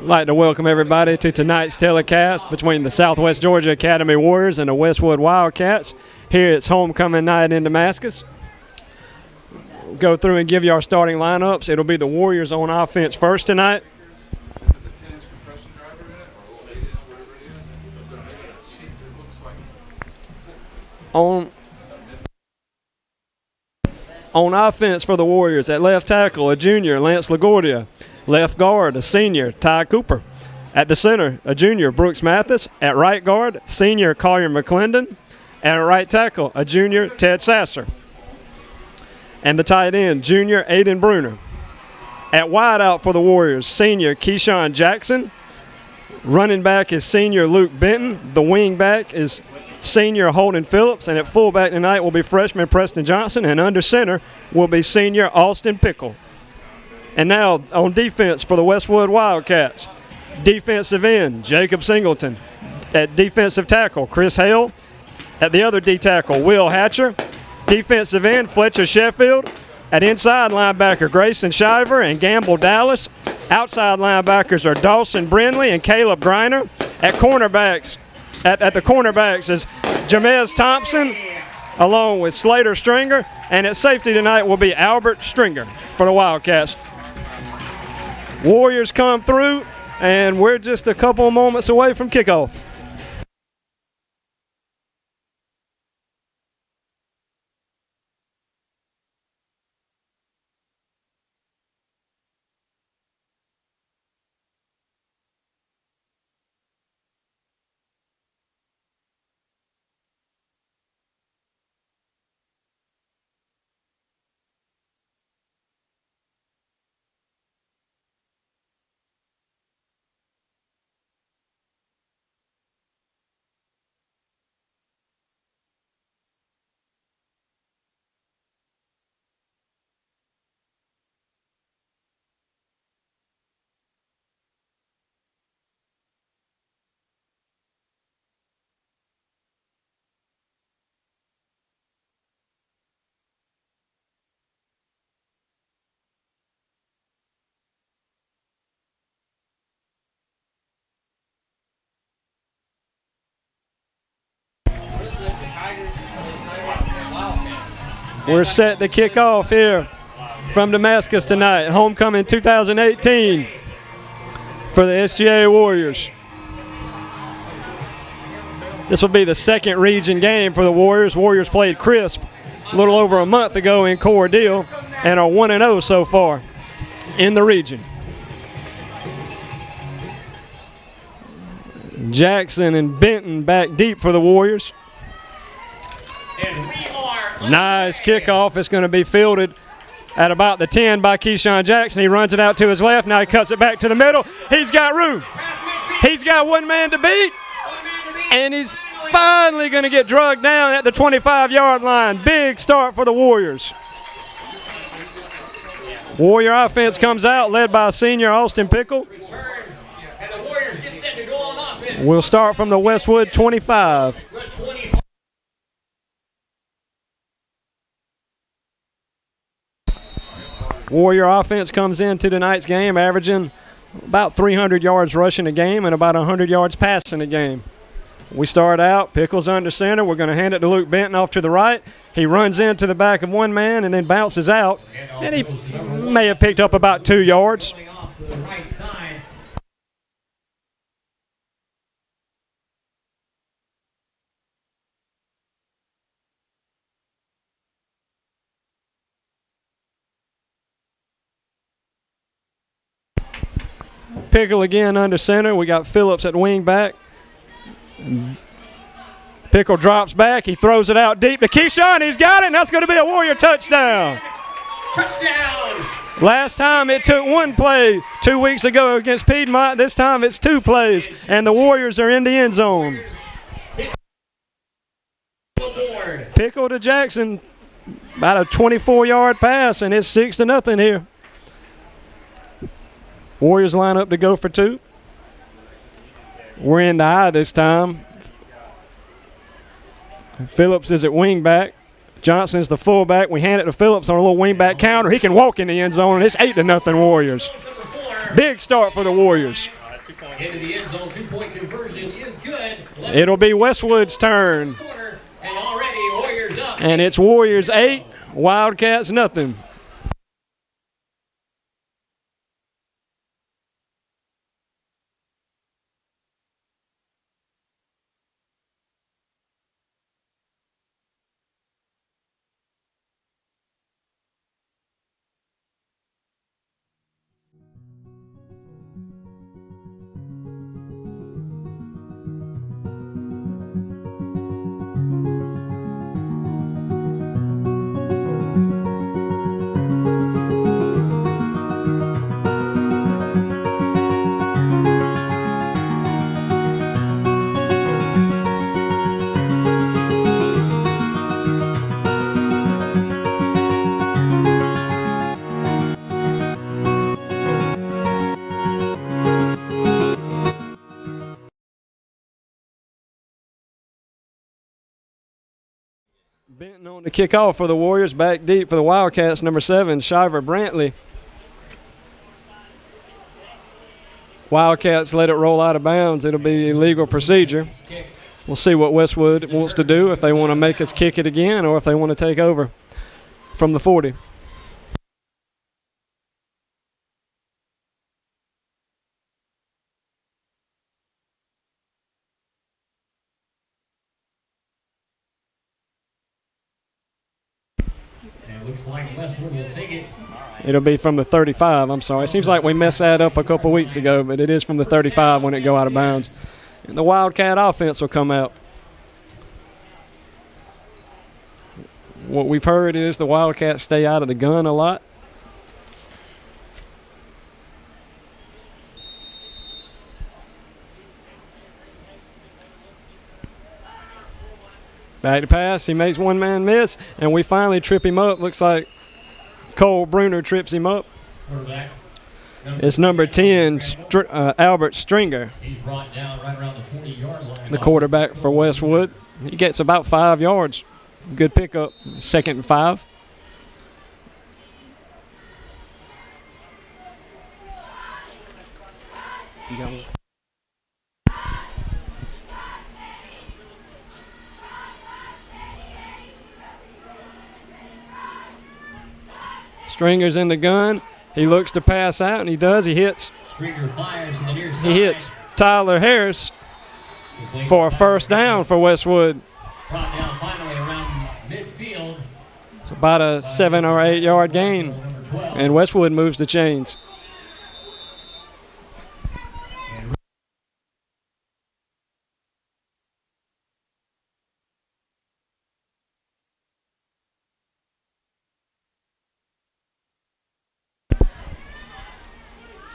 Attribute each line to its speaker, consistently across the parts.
Speaker 1: I'd like to welcome everybody to tonight's telecast between the Southwest Georgia Academy Warriors and the Westwood Wildcats. Here it's homecoming night in Damascus. We'll go through and give you our starting lineups. It'll be the Warriors on offense first tonight. On offense for the Warriors, at left tackle, a junior, Lance LaGuardia. Left guard, a senior, Ty Cooper. At the center, a junior, Brooks Mathis. At right guard, senior, Collier McClendon. And at right tackle, a junior, Ted Sasser. And the tight end, junior, Aiden Bruner. At wide out for the Warriors, senior, Keyshawn Jackson. Running back is senior, Luke Benton. The wing back is senior, Holden Phillips. And at fullback tonight will be freshman Preston Johnson. And under center will be senior, Austin Pickle. And now on defense for the Westwood Wildcats, defensive end, Jacob Singleton. At defensive tackle, Chris Hale. At the other D tackle, Will Hatcher. Defensive end, Fletcher Sheffield. At inside linebacker, Grayson Shiver and Gamble Dallas. Outside linebackers are Dawson Brindley and Caleb Griner. At cornerbacks, at the cornerbacks is Jamez Thompson along with Slater Stringer. And at safety tonight will be Albert Stringer for the Wildcats. Warriors come through, and we're just a couple of moments away from kickoff. We're set to kick off here from Damascus tonight. Homecoming 2018 for the SGA Warriors. This will be the second region game for the Warriors. Warriors played Crisp a little over a month ago in Core Deal and are 1-0 so far in the region. Jackson and Benton back deep for the Warriors. Nice kickoff. It's going to be fielded at about the 10 by Keyshawn Jackson. He runs it out to his left. Now he cuts it back to the middle. He's got room. He's got one man to beat. And he's finally going to get drugged down at the 25-yard line. Big start for the Warriors. Warrior offense comes out, led by senior Austin Pickle. We'll start from the Westwood 25. Warrior offense comes into tonight's game averaging about 300 yards rushing a game and about 100 yards passing a game. We start out, Pickles under center. We're going to hand it to Luke Benton off to the right. He runs into the back of one man and then bounces out. And he may have picked up about 2 yards. Pickle again under center. We got Phillips at wing back. Pickle drops back. He throws it out deep to Keyshawn. He's got it, and that's going to be a Warrior touchdown. Touchdown. Last time it took one play 2 weeks ago against Piedmont. This time it's 2 plays, and the Warriors are in the end zone. Pickle to Jackson. About a 24-yard pass, and it's 6-0 here. Warriors line up to go for 2. We're in the eye this time. Phillips is at wing back. Johnson's the fullback. We hand it to Phillips on a little wing back counter. He can walk in the end zone, and it's 8-0 Warriors. Big start for the Warriors.
Speaker 2: Into the end zone, 2-point conversion is good.
Speaker 1: It'll be Westwood's turn.
Speaker 2: And already Warriors up.
Speaker 1: And it's Warriors 8, Wildcats nothing. Benton on the kickoff for the Warriors. Back deep for the Wildcats, number 7, Shiver Brantley. Wildcats let it roll out of bounds. It'll be illegal procedure. We'll see what Westwood wants to do, if they want to make us kick it again or if they want to take over from the 40.
Speaker 2: Looks like Westwood will take it.
Speaker 1: It'll be from the 35. I'm sorry. It seems like we messed that up a couple weeks ago, but it is from the 35 when it go out of bounds. And the Wildcat offense will come out. What we've heard is the Wildcats stay out of the gun a lot. Back to pass. He makes one man miss, and we finally trip him up. Looks like Cole Bruner trips him up. It's number 10, Albert Stringer.
Speaker 2: He's brought down right around the 40-yard line.
Speaker 1: The quarterback for Westwood. He gets about 5 yards. Good pickup. 2nd and 5. Stringer's in the gun. He looks to pass out, and he does. He hits.
Speaker 2: Stringer fires to the near side.
Speaker 1: He hits Tyler Harris for a first down for Westwood.
Speaker 2: Brought down finally around midfield.
Speaker 1: It's about a 7 or 8 yard gain, and Westwood moves the chains.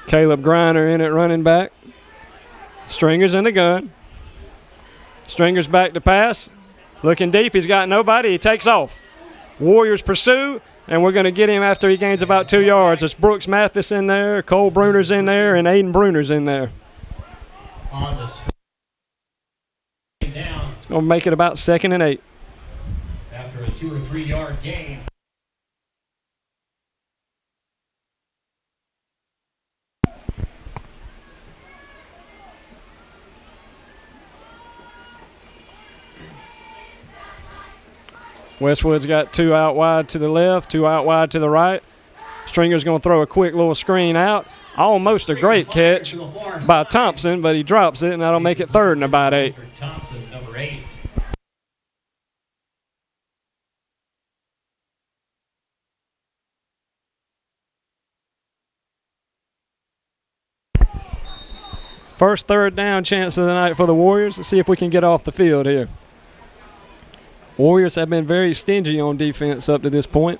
Speaker 1: Caleb Griner in at running back. Stringer's in the gun. Stringer's back to pass. Looking deep. He's got nobody. He takes off. Warriors pursue, and we're going to get him after he gains about 2 yards. It's Brooks Mathis in there, Cole Bruner's in there, and Aiden Bruner's in there. It's going to make it about 2nd and 8.
Speaker 2: After a 2 or 3 yard gain.
Speaker 1: Westwood's got 2 out wide to the left, 2 out wide to the right. Stringer's going to throw a quick little screen out. Almost a great catch by Thompson, but he drops it, and that'll make it 3rd and about 8.
Speaker 2: Thompson, number 8.
Speaker 1: First 3rd down chance of the night for the Warriors. Let's see if we can get off the field here. Warriors have been very stingy on defense up to this point.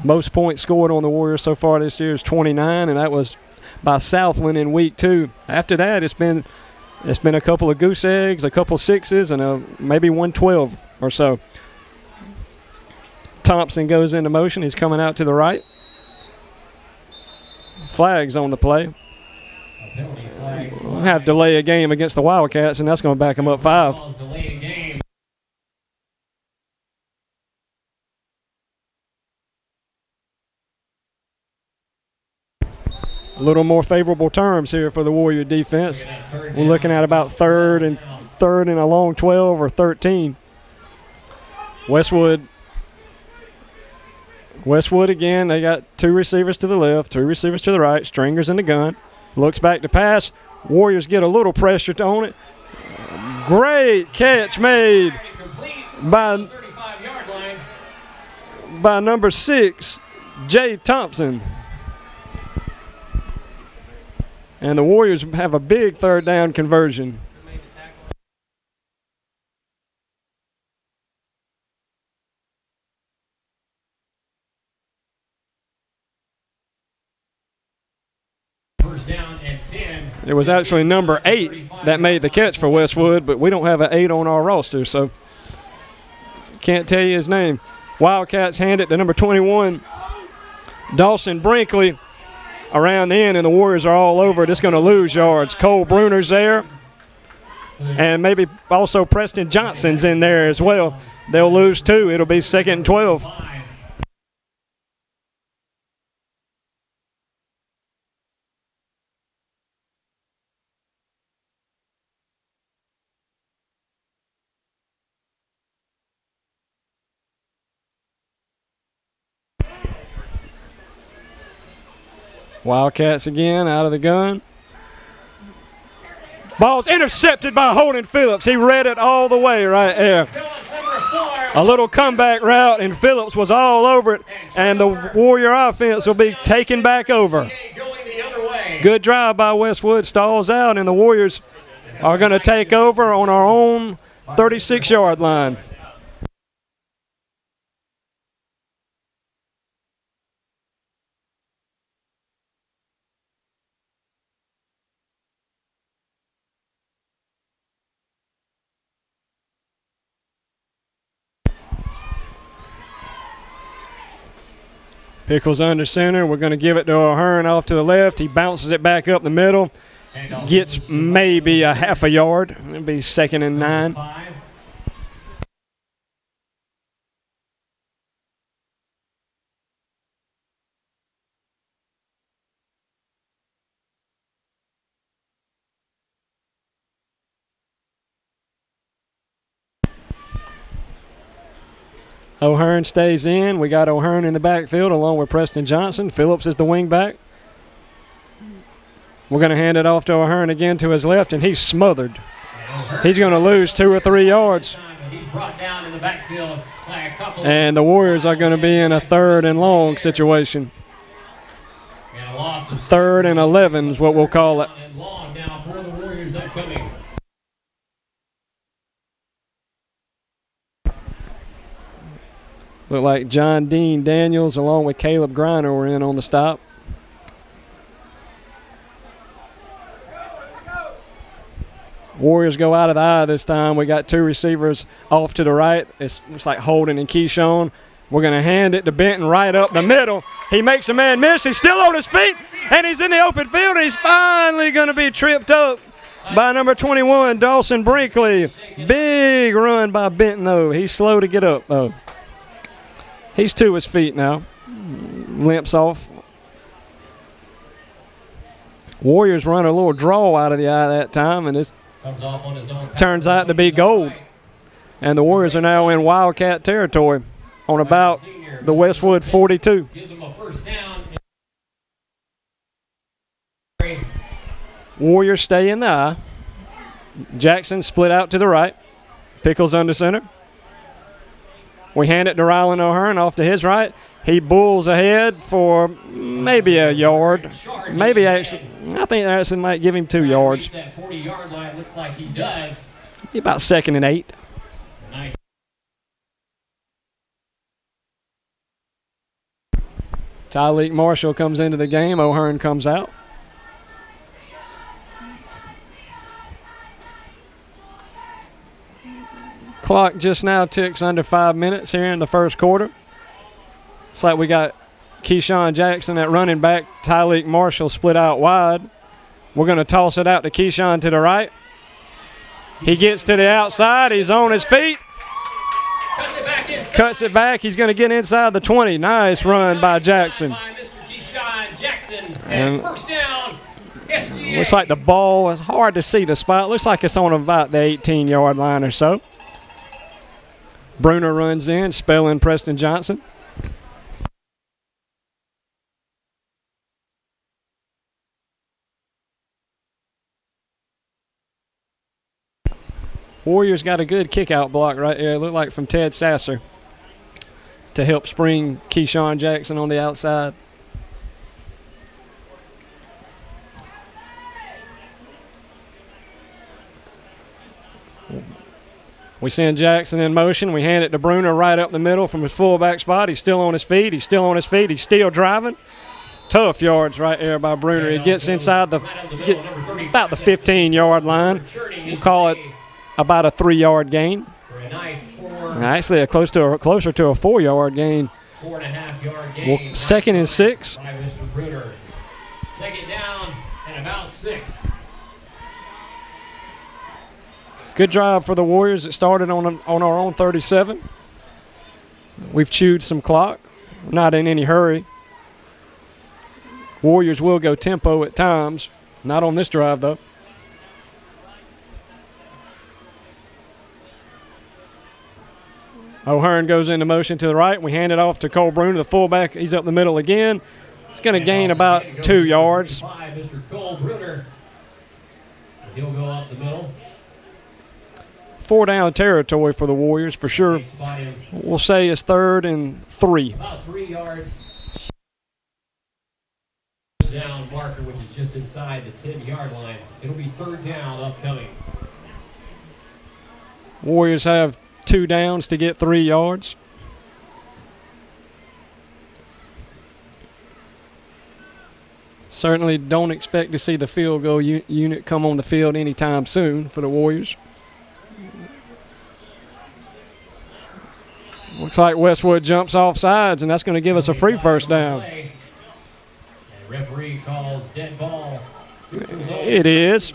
Speaker 1: Most points scored on the Warriors so far this year is 29, and that was by Southland in week 2. After that, it's been a couple of goose eggs, a couple 6s, and maybe 112 or so. Thompson goes into motion. He's coming out to the right. Flags on the play. We'll have delay a game against the Wildcats, and that's going to back them up 5. a little more favorable terms here for the Warrior defense. We're looking at about third and a long 12 or 13. Westwood again, they got two receivers to the left, two receivers to the right, Stringers in the gun. Looks back to pass. Warriors get a little pressure on it. Great catch made by number 6, Jay Thompson. And the Warriors have a big third down conversion. It was actually number 8 that made the catch for Westwood, but we don't have an 8 on our roster, so can't tell you his name. Wildcats hand it to number 21, Dawson Brinkley, around the end, and the Warriors are all over it. It's going to lose yards. Cole Bruner's there, and maybe also Preston Johnson's in there as well. They'll lose 2. It'll be 2nd and 12. Wildcats again out of the gun. Ball's intercepted by Holden Phillips. He read it all the way right there. A little comeback route, and Phillips was all over it, and the Warrior offense will be taken back over. Good drive by Westwood, stalls out, and the Warriors are going to take over on our own 36-yard line. Pickles under center. We're going to give it to O'Hearn off to the left. He bounces it back up the middle. Gets maybe a half a yard. It'll be 2nd and 9. O'Hearn stays in. We got O'Hearn in the backfield along with Preston Johnson. Phillips is the wingback. We're going to hand it off to O'Hearn again to his left, and he's smothered. He's going to lose 2 or 3 yards. And the Warriors are going to be in a 3rd and long situation. 3rd and 11 is what we'll call it. Look like John Dean Daniels along with Caleb Griner were in on the stop. Warriors go out of the eye this time. We got 2 receivers off to the right. It's like Holden and Keyshawn. We're going to hand it to Benton right up the middle. He makes a man miss. He's still on his feet, and he's in the open field. He's finally going to be tripped up by number 21, Dawson Brinkley. Big run by Benton, though. He's slow to get up, though. He's to his feet now. Limps off. Warriors run a little draw out of the eye that time, and it turns out to be gold. And the Warriors are now in Wildcat territory on about the Westwood 42. Warriors stay in the eye. Jackson split out to the right. Pickles under center. We hand it to Rylan O'Hearn off to his right. He bulls ahead for maybe a yard. Maybe actually, I think that actually might give him 2 yards. That 40-yard line looks like he does. About 2nd and 8. Nice. Tyleek Marshall comes into the game. O'Hearn comes out. Clock just now ticks under 5 minutes here in the first quarter. It's like we got Keyshawn Jackson at running back. Tyleek Marshall split out wide. We're going to toss it out to Keyshawn to the right. He gets to the outside. He's on his feet. Cuts it back. He's going to get inside the 20. Nice run by Jackson.
Speaker 2: And first down, SGA.
Speaker 1: Looks like the ball is hard to see the spot. Looks like it's on about the 18-yard line or so. Bruner runs in, spelling Preston Johnson. Warriors got a good kick-out block right there. It looked like from Ted Sasser to help spring Keyshawn Jackson on the outside. We send Jackson in motion. We hand it to Bruner right up the middle from his fullback spot. He's still on his feet. He's still on his feet. He's still driving. Tough yards right there by Bruner. He gets inside about the 15-yard line. We'll call it about a 3-yard gain. Actually, closer to a 4-yard gain.
Speaker 2: 4.5-yard gain.
Speaker 1: Well, 2nd and 6.
Speaker 2: By Mr. Bruner. Second down and about 6.
Speaker 1: Good drive for the Warriors. It started on our own 37. We've chewed some clock. Not in any hurry. Warriors will go tempo at times. Not on this drive, though. O'Hearn goes into motion to the right. We hand it off to Cole Bruner, the fullback. He's up the middle again. He's going to gain about 2 yards.
Speaker 2: Mr. Cole Bruner. He'll go up the middle.
Speaker 1: 4-down territory for the Warriors for sure. We'll say it's 3rd and 3.
Speaker 2: About 3 yards. Down marker, which is just inside the 10-yard line. It'll be 3rd down upcoming.
Speaker 1: Warriors have 2 downs to get 3 yards. Certainly don't expect to see the field goal unit come on the field anytime soon for the Warriors. Looks like Westwood jumps off sides, and that's going to give us a free first down.
Speaker 2: And referee calls dead ball.
Speaker 1: It is.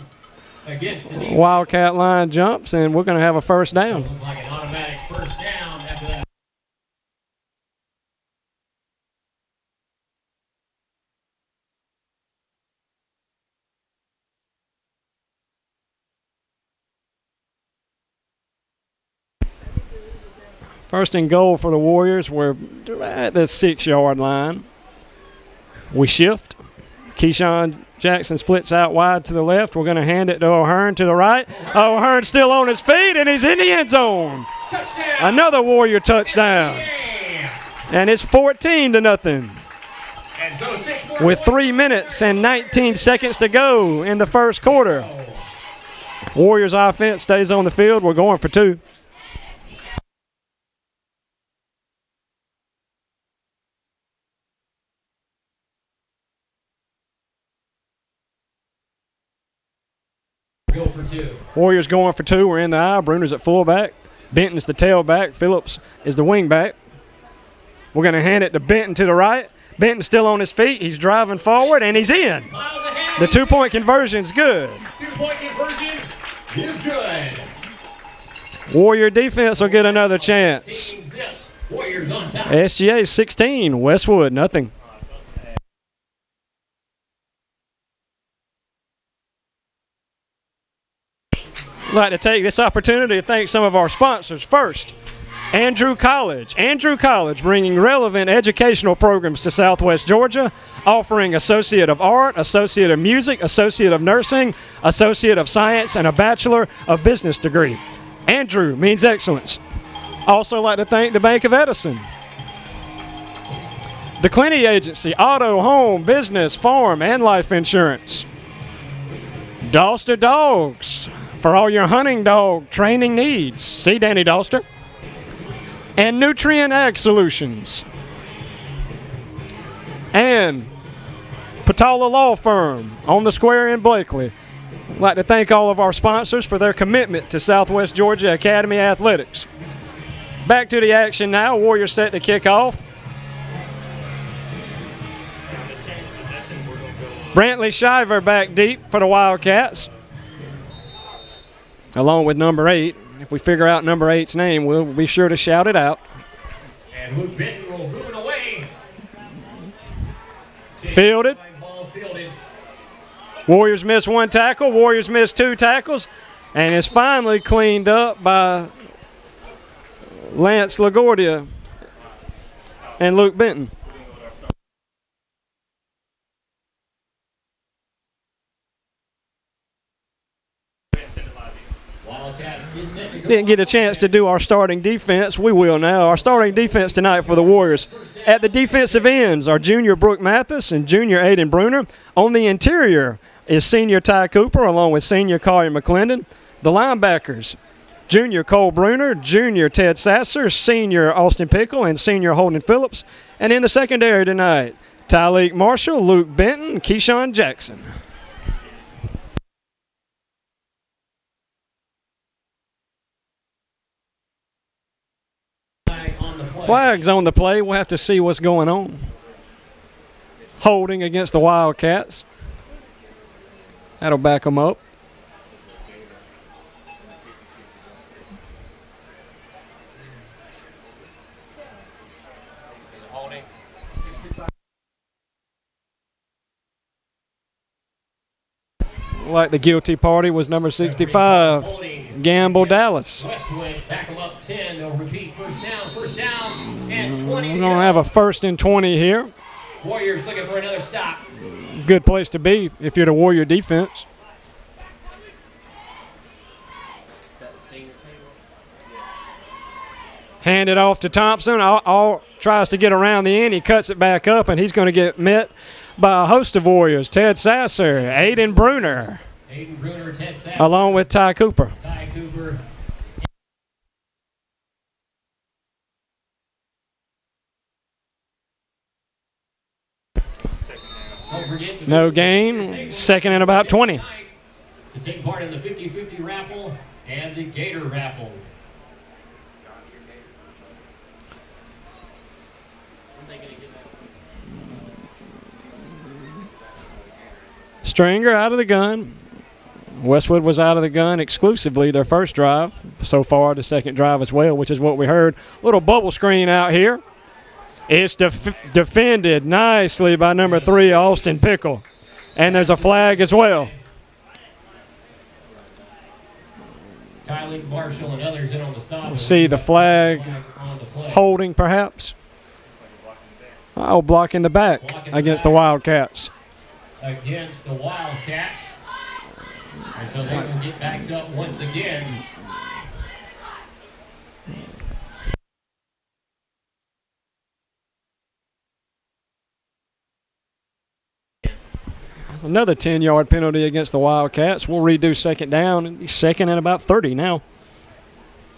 Speaker 1: Wildcat line jumps, and we're going to have a first down.
Speaker 2: Looks like an automatic first down after that.
Speaker 1: First and goal for the Warriors. We're at the 6-yard line. We shift. Keyshawn Jackson splits out wide to the left. We're going to hand it to O'Hearn to the right. O'Hearn still on his feet, and he's in the end zone.
Speaker 2: Touchdown.
Speaker 1: Another Warrior touchdown. And it's 14-0.
Speaker 2: And so
Speaker 1: With 3 minutes and 19 seconds to go in the first quarter. Warriors offense stays on the field. We're going for 2.
Speaker 2: Go for 2.
Speaker 1: Warriors going for 2. We're in the eye. Bruner's at fullback. Benton's the tailback. Phillips is the wingback. We're going to hand it to Benton to the right. Benton's still on his feet. He's driving forward, and he's in. The 2-point conversion's good.
Speaker 2: 2-point conversion is good.
Speaker 1: Warrior defense will get another chance.
Speaker 2: Warriors on top.
Speaker 1: SGA 16. Westwood, nothing. I'd like to take this opportunity to thank some of our sponsors. First, Andrew College. Andrew College, bringing relevant educational programs to Southwest Georgia, offering Associate of Art, Associate of Music, Associate of Nursing, Associate of Science, and a Bachelor of Business degree. Andrew means excellence. Also like to thank the Bank of EDISON. The Clinty Agency, auto, home, business, farm, and life insurance. Doster Dogs, for all your hunting dog training needs. See Danny Doster. And Nutrien Ag Solutions. And Patala Law Firm on the square in Blakely. I'd like to thank all of our sponsors for their commitment to Southwest Georgia Academy Athletics. Back to the action now. Warriors set to kick off. Brantley Shiver back deep for the Wildcats, along with number 8. If we figure out number 8's name, we'll be sure to shout it out.
Speaker 2: And Luke Benton will move it away.
Speaker 1: Fielded.
Speaker 2: fielded.
Speaker 1: Warriors miss one tackle. Warriors miss two tackles. And it's finally cleaned up by Lance LaGuardia and Luke Benton. Didn't get a chance to do our starting defense. We will now. Our starting defense tonight for the Warriors. At the defensive ends are junior Brooke Mathis and junior Aiden Bruner. On the interior is senior Ty Cooper along with senior Collier McClendon. The linebackers, junior Cole Bruner, junior Ted Sasser, senior Austin Pickle, and senior Holden Phillips. And in the secondary tonight, Tyleek Marshall, Luke Benton, Keyshawn Jackson. Flags on the play. We'll have to see what's going on. Holding against the Wildcats. That'll back them up. Like the guilty party was number 65, Gamble Dallas.
Speaker 2: Westwood, back them up 10. They'll repeat first down, and 20.
Speaker 1: We're going to have a 1st and 20 here.
Speaker 2: Warriors looking for another stop.
Speaker 1: Good place to be if you're the Warrior defense. Hand it off to Thompson. All tries to get around the end. He cuts it back up, and he's going to get met by a host of Warriors. Ted Sasser, Aiden Bruner,
Speaker 2: Ted Sasser,
Speaker 1: along with Ty Cooper.
Speaker 2: Ty Cooper.
Speaker 1: No gain. 2nd and about 20.
Speaker 2: To take part in the 50-50 raffle and the Gator raffle.
Speaker 1: Stringer out of the gun. Westwood was out of the gun exclusively their first drive. So far, the second drive as well, which is what we heard. Little bubble screen out here. It's defended nicely by number 3, Austin Pickle. And there's a flag as well.
Speaker 2: Tyleek Marshall and others in on the stop.
Speaker 1: We'll see the flag holding perhaps. Oh, blocking the back against the Wildcats.
Speaker 2: Against the Wildcats. And so they will get backed up once again.
Speaker 1: Another 10-yard penalty against the Wildcats. We'll redo 2nd down. And 2nd and about 30 now.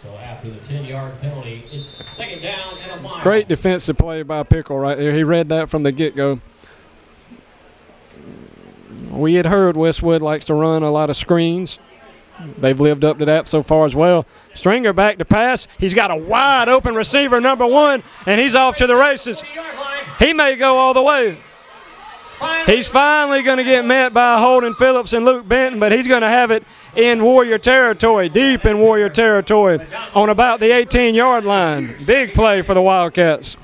Speaker 2: So after the 10-yard penalty, it's 2nd down and a mile.
Speaker 1: Great defensive play by Pickle right there. He read that from the get-go. We had heard Westwood likes to run a lot of screens. They've lived up to that so far as well. Stringer back to pass. He's got a wide open receiver, number 1, and he's off to the races. He may go all the way. He's finally going to get met by Holden Phillips and Luke Benton, but he's going to have it in Warrior territory, deep in Warrior territory, on about the 18-yard line. Big play for the Wildcats.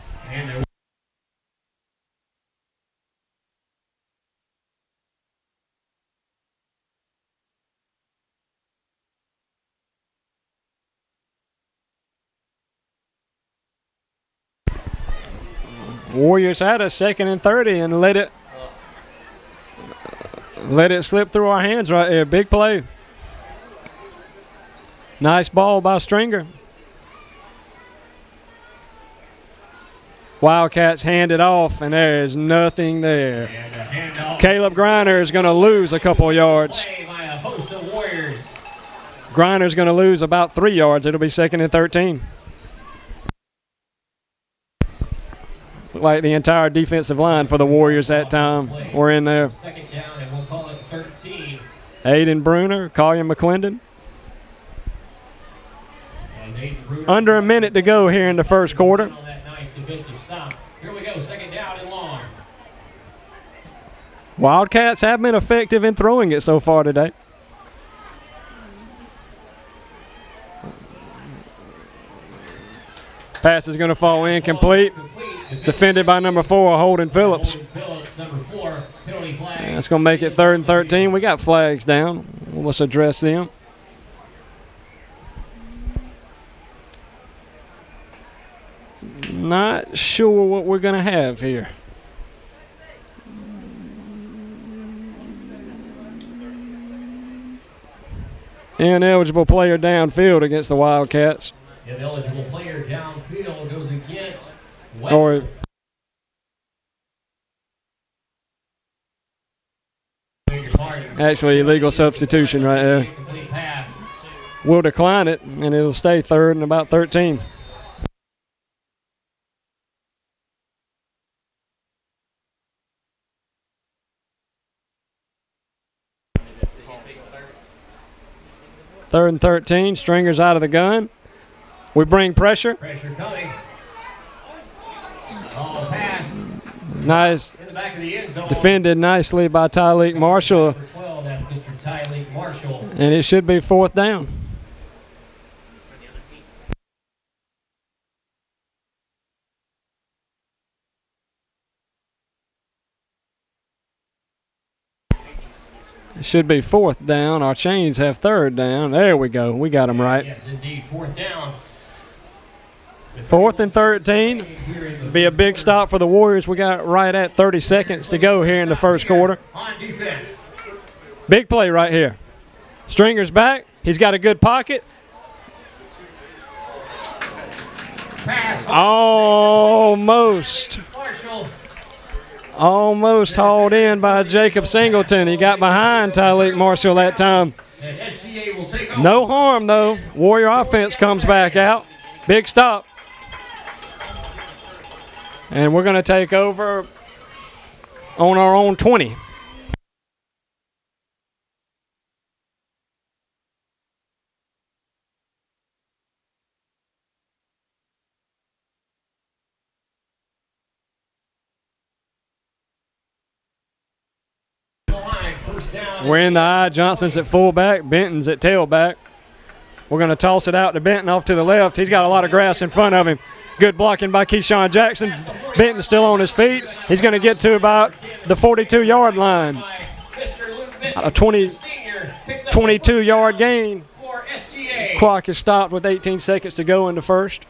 Speaker 1: Warriors had a 2nd and 30 and let it slip through our hands right there. Big play. Nice ball by Stringer. Wildcats hand it off, and there is nothing there. Caleb Griner is going to lose a couple of yards. Griner's going to lose about 3 yards. It'll be 2nd and 13. Looked like the entire defensive line for the Warriors that time were in there.
Speaker 2: 2nd down, and we'll call it 13.
Speaker 1: Aiden Bruner, Collier McClendon. Under a minute to go here in the first quarter.
Speaker 2: Here we go, 2nd down and long.
Speaker 1: Wildcats have been effective in throwing it so far today. Pass is going to fall incomplete. It's defended by number 4, Holden Phillips.
Speaker 2: Number 4. 4 penalty flags.
Speaker 1: That's going to make it 3rd and 13. We got flags down. Let's address them. Not sure what we're going to have here. Ineligible player downfield against the Wildcats.
Speaker 2: Ineligible player downfield goes against
Speaker 1: Or actually illegal substitution right there. We'll decline it, and it'll stay 3rd and about 13. Third and 13, Stringer's out of the gun. We bring pressure.
Speaker 2: Pressure coming. Oh, pass.
Speaker 1: Nice.
Speaker 2: In the back of the end zone.
Speaker 1: Defended nicely by Tyleek Marshall.
Speaker 2: Number 12, that's Mr. Tyleek Marshall.
Speaker 1: And it should be 4th down. It should be 4th down. Our chains have 3rd down. There we go. We got them right.
Speaker 2: Yes, indeed, 4th down.
Speaker 1: 4th and 13. Be a big stop for the Warriors. We got right at 30 seconds to go here in the first quarter.
Speaker 2: On defense.
Speaker 1: Big play right here. Stringer's back. He's got a good pocket.
Speaker 2: Pass.
Speaker 1: Almost hauled in by Jacob Singleton. He got behind Tyleek Marshall that time.
Speaker 2: And SGA will take over.
Speaker 1: No harm, though. Warrior offense comes back out. Big stop. And we're going to take over on our own 20. We're in the eye. Johnson's at fullback. Benton's at tailback. We're going to toss it out to Benton off to the left. He's got a lot of grass in front of him. Good blocking by Keyshawn Jackson. Benton's still on his feet. He's going to get to about the 42-yard line. A 22-yard gain. Clock is stopped with 18 seconds to go in the first.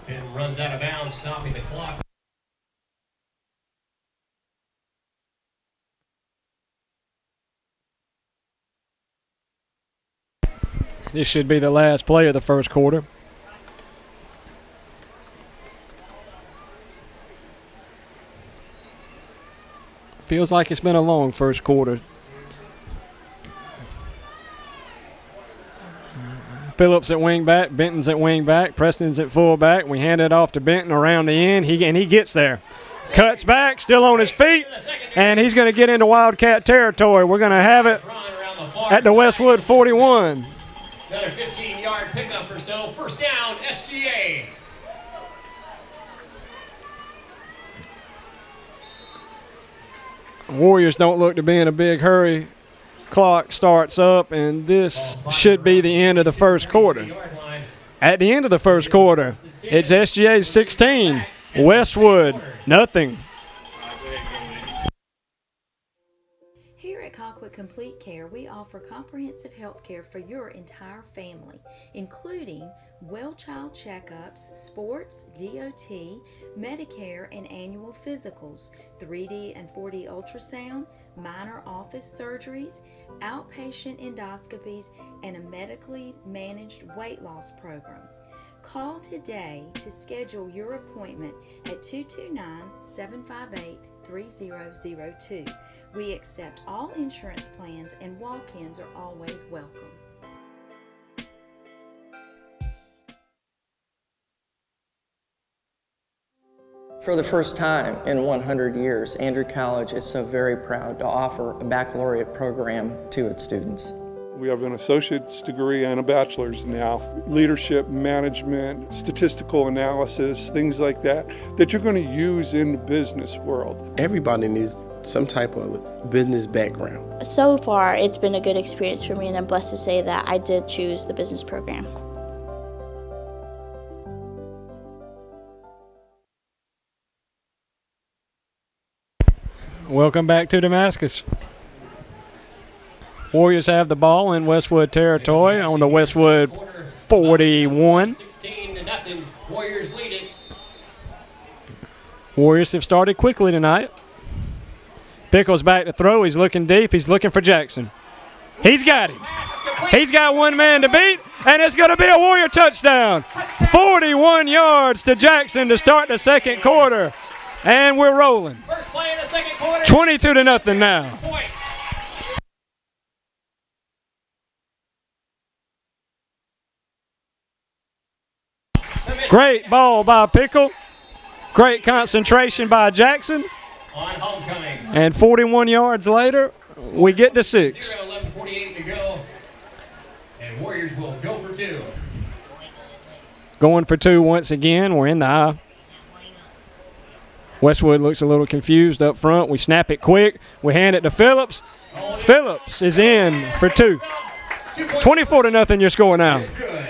Speaker 2: Benton runs out of bounds, stopping the clock.
Speaker 1: This should be the last play of the first quarter. Feels like it's been a long first quarter. Phillips at wing back, Benton's at wing back, Preston's at full back. We hand it off to Benton around the end, and he gets there. Cuts back, still on his feet, and he's going to get into Wildcat territory. We're going to have it at the Westwood 41.
Speaker 2: Another 15-yard pickup or so. First down, SGA.
Speaker 1: Warriors don't look to be in a big hurry. Clock starts up, and this should be the end of the first quarter. At the end of the first quarter, it's SGA 16, Westwood nothing.
Speaker 3: At Complete Care, we offer comprehensive health care for your entire family, including well-child checkups, sports, DOT, Medicare and annual physicals, 3D and 4D ultrasound, minor office surgeries, outpatient endoscopies, and a medically managed weight loss program. Call today to schedule your appointment at 229-758-3002. We accept all insurance plans and walk-ins are always welcome.
Speaker 4: For the first time in 100 years, Andrew College is so very proud to offer a baccalaureate program to its students.
Speaker 5: We have an associate's degree and a bachelor's now. Leadership, management, statistical analysis, things like that you're going to use in the business world.
Speaker 6: Everybody needs some type of business background.
Speaker 7: So far, it's been a good experience for me, and I'm blessed to say that I did choose the business program.
Speaker 1: Welcome back to Damascus. Warriors have the ball in Westwood territory on the Westwood 41.
Speaker 2: 16-0. Warriors lead it.
Speaker 1: Warriors have started quickly tonight. Pickles back to throw. He's looking deep. He's looking for Jackson. He's got him. He's got one man to beat, and it's going to be a Warrior touchdown. 41 yards to Jackson to start the second quarter, and we're rolling.
Speaker 2: First play in the second quarter.
Speaker 1: 22-0 now.
Speaker 2: Points.
Speaker 1: Great ball by Pickle. Great concentration by Jackson.
Speaker 2: On homecoming.
Speaker 1: And 41 yards later, we get to 6.
Speaker 2: 11:48 to go. And Warriors will go for 2.
Speaker 1: Going for 2 once again. We're in the eye. Westwood looks a little confused up front. We snap it quick. We hand it to Phillips. Phillips is in for 2. 24-0 your score now.
Speaker 2: Good.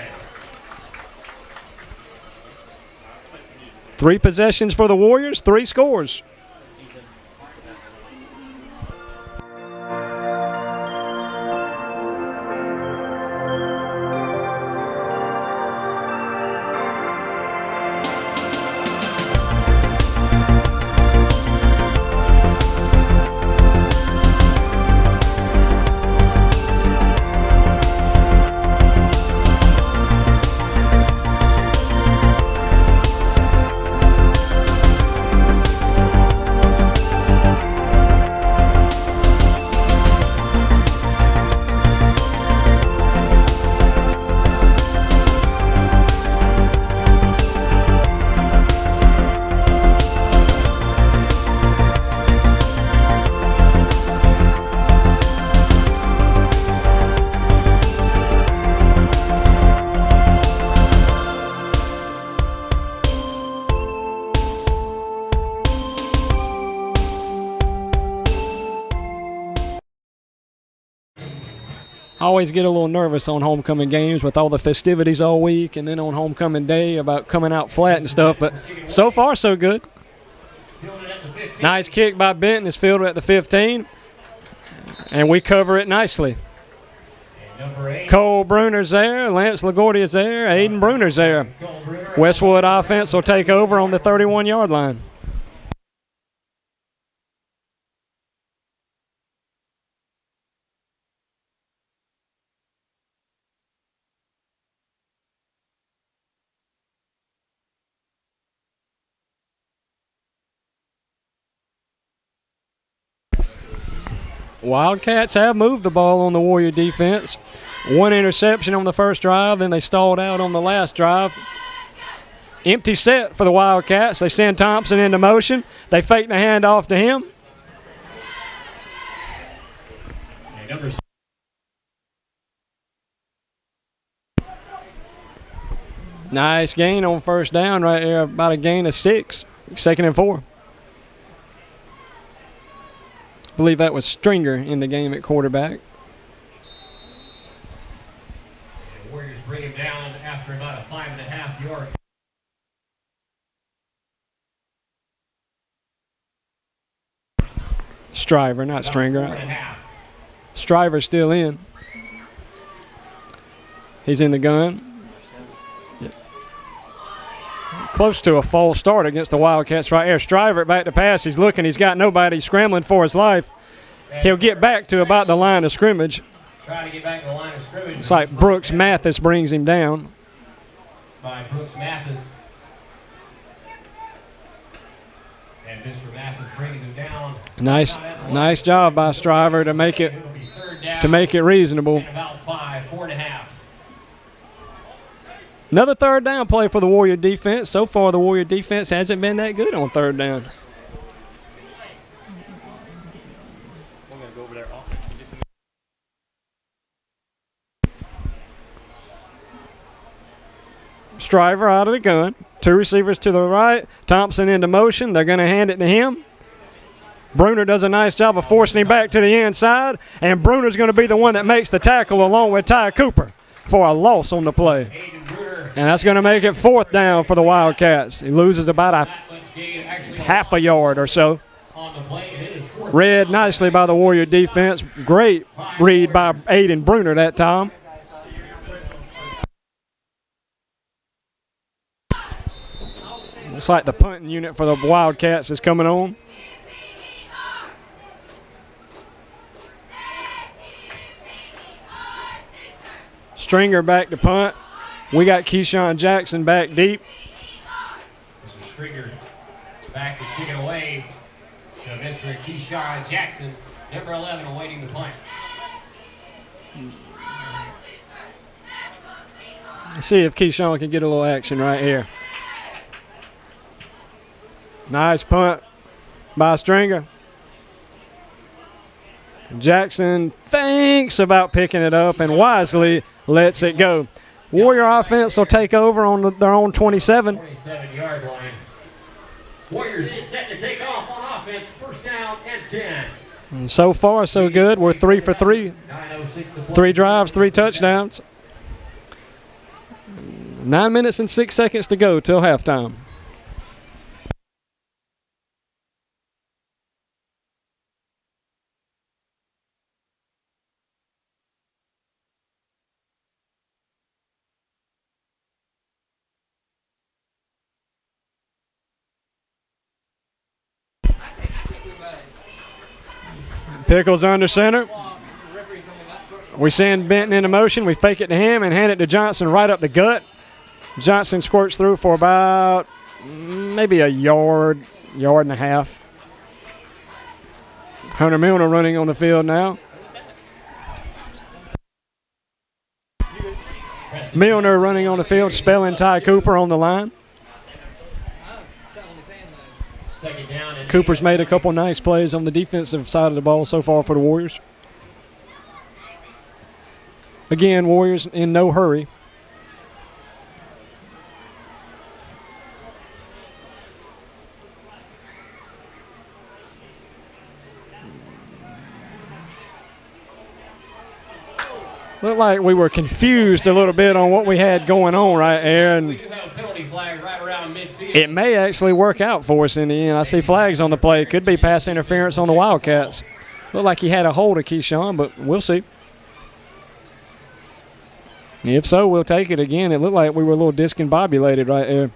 Speaker 1: 3 possessions for the Warriors, 3 scores. I always get a little nervous on homecoming games with all the festivities all week and then on homecoming day about coming out flat and stuff, but so far so good. Nice kick by Benton. It's fielded at the 15, and we cover it nicely. Cole Bruner's there. Lance LaGuardia's there. Aiden Bruner's there. Westwood offense will take over on the 31-yard line. Wildcats have moved the ball on the Warrior defense. 1 interception on the first drive, then they stalled out on the last drive. Empty set for the Wildcats. They send Thompson into motion. They fake the handoff to him. Nice gain on first down right there, about a gain of 6. 2nd and 4. I believe that was Stringer in the game at quarterback.
Speaker 2: The Warriors bring him down after about a 5.5 yard.
Speaker 1: Striver, not Stringer. Striver's still in. He's in the gun. Yeah. Close to a false start against the Wildcats right here. Striver back to pass. He's looking. He's got nobody. He's scrambling for his life. He'll get back to about the line of scrimmage.
Speaker 2: Trying to get back to the line of scrimmage.
Speaker 1: It's like Brooks Mathis brings him down.
Speaker 2: By Brooks Mathis. And Mr. Mathis brings him down.
Speaker 1: Nice job by Striver to make it reasonable.
Speaker 2: And about 4.5.
Speaker 1: Another third down play for the Warrior defense. So far, the Warrior defense hasn't been that good on third down. Striver out of the gun. 2 receivers to the right. Thompson into motion. They're going to hand it to him. Bruner does a nice job of forcing him back to the inside, and Bruner's going to be the one that makes the tackle along with Ty Cooper for a loss on the play. And that's going to make it 4th down for the Wildcats. He loses about a half a yard or so.
Speaker 2: On the play, it is 4th
Speaker 1: Read nicely by the Warrior defense. Great read by Aiden Bruner that time. Looks like the punting unit for the Wildcats is coming on. Stringer back to punt. We got Keyshawn Jackson back deep.
Speaker 2: Mr. Stringer back to kick it away to Mr. Keyshawn Jackson, number 11, awaiting the punt.
Speaker 1: Let's see if Keyshawn can get a little action right here. Nice punt by Stringer. Jackson thinks about picking it up and wisely lets it go. Warrior offense will take over on their own 27.
Speaker 2: 27-yard line. Warriors get set to take off on offense. First down and 10.
Speaker 1: And so far, so good. We're 3 for 3. 3 drives, 3 touchdowns. 9 minutes and 6 seconds to go till halftime. Pickles under center. We send Benton into motion. We fake it to him and hand it to Johnson right up the gut. Johnson squirts through for about maybe a yard and a half. Hunter Milner running on the field now. Milner running on the field, spelling Ty Cooper on the line. Cooper's made a couple nice plays on the defensive side of the ball so far for the Warriors. Again, Warriors in no hurry. Looked like we were confused a little bit on what we had going on right there, and
Speaker 2: We do have a penalty flag right around midfield.
Speaker 1: it may actually work out for us in the end. I see flags on the play. Could be pass interference on the Wildcats. Looked like he had a hold of Keyshawn, but we'll see. If so, we'll take it again. It looked like we were a little discombobulated right there.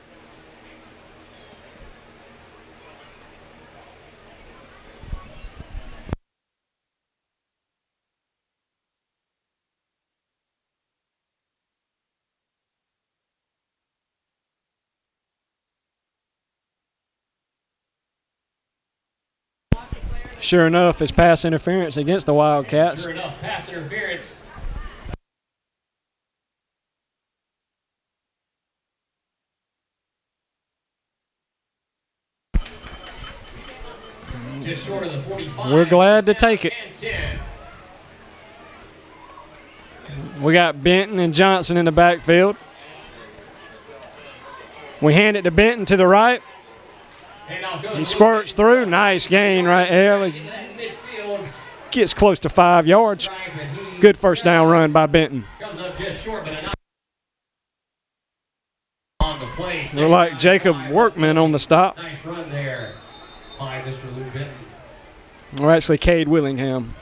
Speaker 1: Sure enough, it's pass interference against the Wildcats.
Speaker 2: Sure enough, pass interference. Just short of the 45.
Speaker 1: We're glad to take it.
Speaker 2: And 10.
Speaker 1: We got Benton and Johnson in the backfield. We hand it to Benton to the right. He squirts through. Nice gain right there. Gets close to 5 yards. Good first down run by Benton.
Speaker 2: Comes up just short, but enough on the play.
Speaker 1: Look like Jacob Workman on the stop.
Speaker 2: Nice run there by Mr. Lou Benton.
Speaker 1: Or actually Cade Willingham.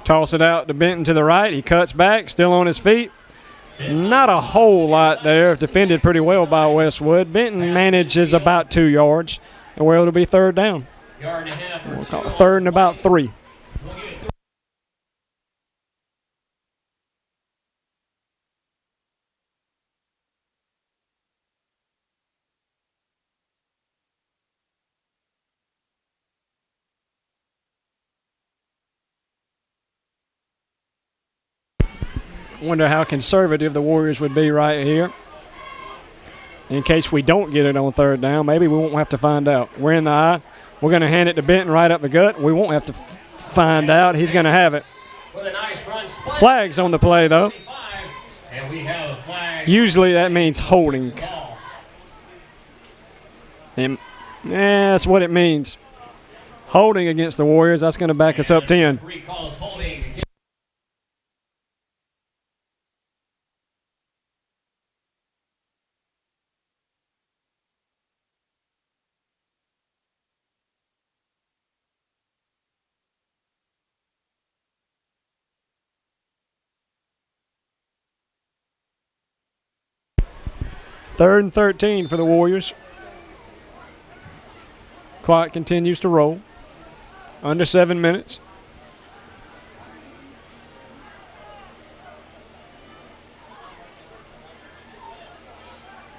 Speaker 1: Toss it out to Benton to the right. He cuts back, still on his feet. Not a whole lot there. Defended pretty well by Westwood. Benton manages about 2 yards, and where it'll be third down.
Speaker 2: Yard and a half.
Speaker 1: We'll call it third and about 3.
Speaker 2: We'll give it
Speaker 1: Wonder how conservative the Warriors would be right here. In case we don't get it on third down, maybe we won't have to find out. We're in the eye. We're going to hand it to Benton right up the gut. We won't have to find out. He's going to have it.
Speaker 2: with a nice run.
Speaker 1: Flags on the play, though.
Speaker 2: And we have a flag.
Speaker 1: Usually that means holding. And, that's what it means. Holding against the Warriors. That's going to back us up 10.
Speaker 2: Three calls holding.
Speaker 1: Third and 13 for the Warriors. Clock continues to roll. Under 7 minutes.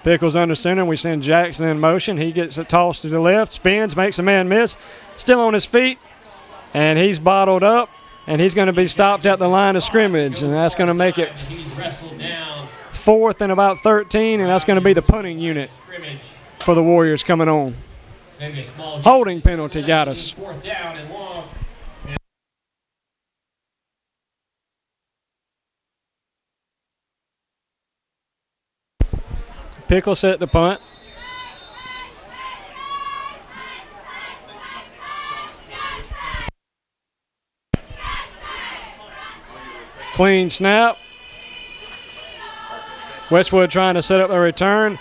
Speaker 1: Pickles under center. We send Jackson in motion. He gets it tossed to the left, spins, makes a man miss. Still on his feet, and he's bottled up, and he's going to be stopped at the line of scrimmage, and that's going to make it fourth and about 13, and that's going to be the punting unit for the Warriors coming on. Holding penalty got us.
Speaker 2: Fourth down and long.
Speaker 1: Pickle set the punt. Clean snap. Westwood trying to set up a return.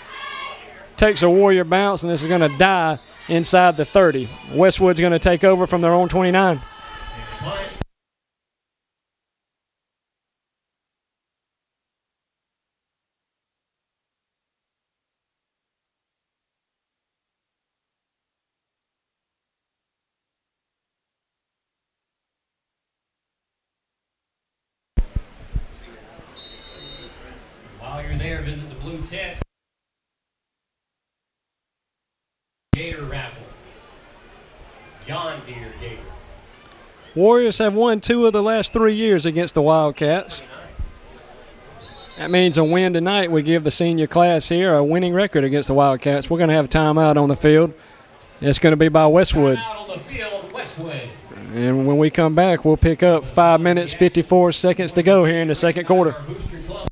Speaker 1: Takes a Warrior bounce, and this is going to die inside the 30. Westwood's going to take over from their own 29.
Speaker 2: While you're there, visit the blue tent. Gator raffle. John Deere Gator.
Speaker 1: Warriors have won 2 of the last 3 years against the Wildcats. That means a win tonight would give the senior class here a winning record against the Wildcats. We're going to have a timeout on the field. It's going to be by Westwood.
Speaker 2: Timeout on the field, Westwood.
Speaker 1: And when we come back, we'll pick up 5 minutes, 54 seconds to go here in the second quarter.
Speaker 2: Booster Club.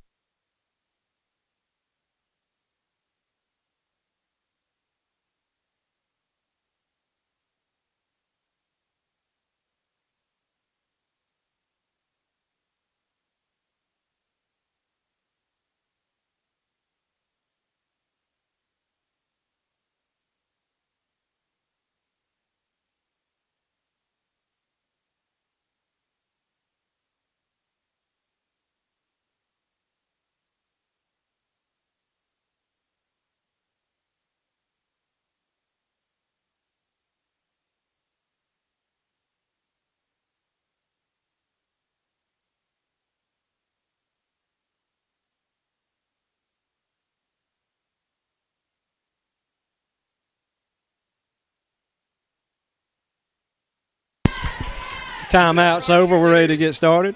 Speaker 1: Timeout's over. We're ready to get started.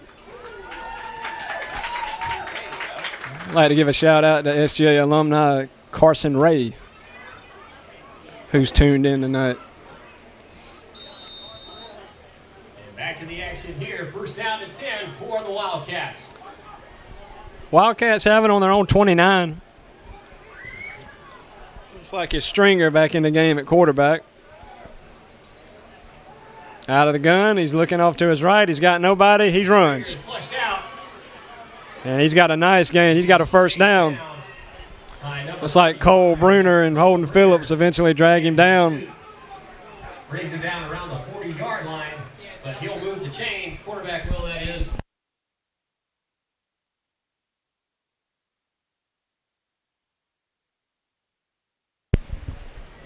Speaker 1: I'd like to give a shout out to SGA alumni Carson Ray, who's tuned in tonight.
Speaker 2: And back to the action here. First down to 10 for the Wildcats.
Speaker 1: Wildcats have it on their own 29. Looks like his Stringer back in the game at quarterback. Out of the gun, he's looking off to his right. He's got nobody. He runs.
Speaker 2: Flushed out.
Speaker 1: And he's got a nice gain. He's got a first down. Looks like Cole Bruner and Holden Phillips eventually drag him down.
Speaker 2: Brings him down around the 40-yard line, but he'll move the chains. Quarterback will, that is.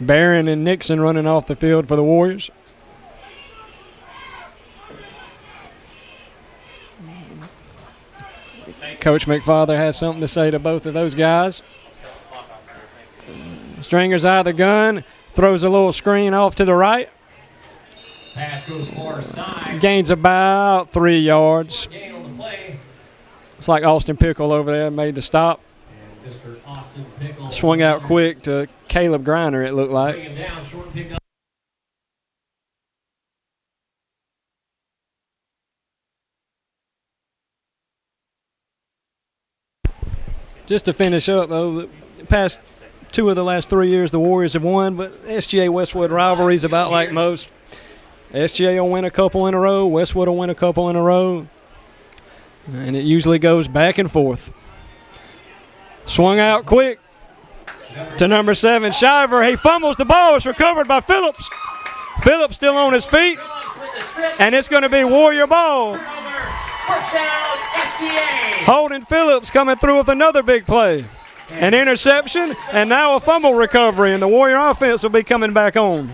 Speaker 1: Barron and Nixon running off the field for the Warriors. Coach McFarther has something to say to both of those guys. Stringer's out of the gun, throws a little screen off to the right.
Speaker 2: Pass goes far side.
Speaker 1: Gains about 3 yards.
Speaker 2: Gain on the play.
Speaker 1: It's like Austin Pickle over there made the stop.
Speaker 2: And Mr. Austin Pickle.
Speaker 1: Swung out quick to Caleb Griner, it looked like.
Speaker 2: Bring him down, short pick up.
Speaker 1: Just to finish up, though, the past 2 of the last 3 years the Warriors have won, but SGA Westwood rivalry is about like most. SGA will win a couple in a row. Westwood will win a couple in a row. And it usually goes back and forth. Swung out quick to number 7, Shiver. He fumbles the ball. It's recovered by Phillips. Phillips still on his feet. And it's going to be Warrior ball. Holden Phillips coming through with another big play. An interception and now a fumble recovery. And the Warrior offense will be coming back on.